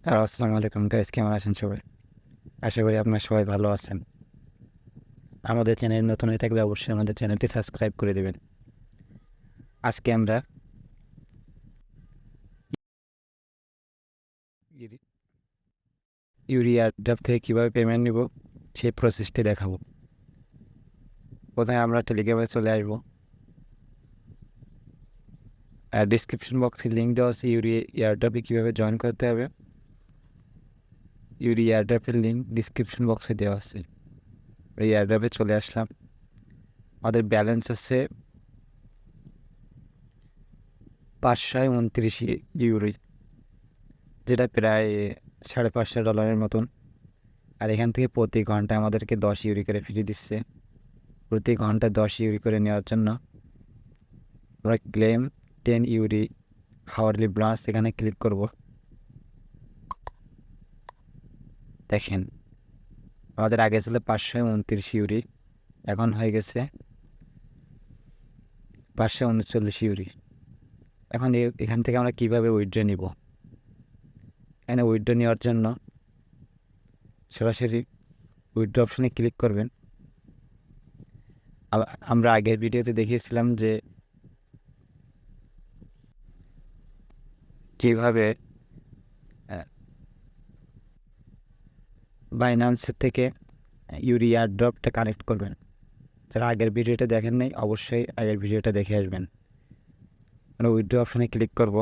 Hello, আসসালামু আলাইকুম guys, কেমন আছেন সবাই? আশা করি আপনারা সবাই ভালো আছেন। আমাদের চ্যানেল নতুন হয়ে থাকলে অবশ্যই আমাদের চ্যানেলটি সাবস্ক্রাইব করে দেবেন। আজকে আমরা ইউরি ইউরিয়া অ্যাড্রপ থেকে কীভাবে পেমেন্ট নিব সেই প্রসেসটি দেখাবো। প্রথমে আমরা টেলিগ্রামে চলে আসবো। ডিসক্রিপশন বক্সে লিঙ্ক দেওয়া আছে এয়ারড্রপে কীভাবে জয়েন করতে হবে। এয়ারড্রপের লিঙ্ক ডিসক্রিপশন বক্সে দেওয়া আছে। এই এয়ারড্রপে চলে আসলাম। আমাদের ব্যালেন্স আছে 529 ইউরো, যেটা প্রায় $550 মতন। আর এখান থেকে প্রতি ঘন্টায় আমাদেরকে 10 ইউরি করে ফ্রি দিচ্ছে। প্রতি ঘন্টায় 10 ইউরি করে নেওয়ার জন্য আমরা ক্লেম 10 ইউরি হাওয়ারলি ব্লাস এখানে ক্লিক করব। দেখেন, আমাদের আগে ছিল 529 ইউরি, এখন হয়ে গেছে 539 ইউরি। এখন এখান থেকে আমরা কিভাবে উইথড্র নিব? এখানে উইথড্র নেওয়ার জন্য সরাসরি উইথড্র অপশানে ক্লিক করবেন। আমরা আগের ভিডিওতে দেখিয়েছিলাম যে কীভাবে বাইন্যান্সের থেকে এয়ারড্রপটা কানেক্ট করবেন। যারা আগের ভিডিওটা দেখেন নাই অবশ্যই আগের ভিডিওটা দেখে আসবেন। আমরা উইথড্র অপশানে ক্লিক করব।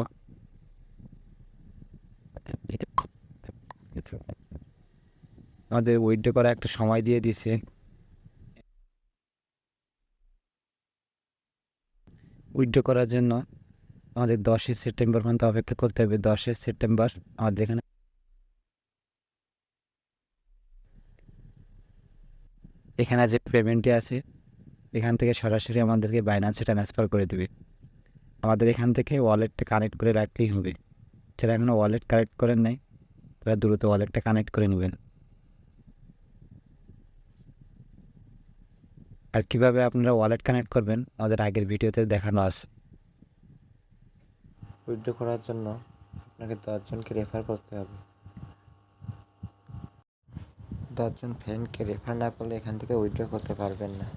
আমাদের উইথড্র করা একটা সময় দিয়ে দিছে। উইথড্র করার জন্য আমাদের 10 সেপ্টেম্বর পর্যন্ত অপেক্ষা করতে হবে। 10 সেপ্টেম্বর আমাদের এখানে যে পেমেন্টটি আছে এখান থেকে সরাসরি আমাদেরকে বাইন্যান্সে ট্রান্সফার করে দেবে। আমাদের এখান থেকে ওয়ালেটটা কানেক্ট করে রাখলেই হবে। যারা এখনও ওয়ালেট কানেক্ট করেন নাই তারা দ্রুত ওয়ালেটটা কানেক্ট করে নেবেন। আর কীভাবে আপনারা ওয়ালেট কানেক্ট করবেন আমাদের আগের ভিডিওতে দেখানো আছে। উইথড্র করার জন্য আপনাকে 10 জনকে রেফার করতে হবে। 10 জন ফ্রেন্ডকে রেফার না করলে এখান থেকে উইথড্র করতে পারবেন না।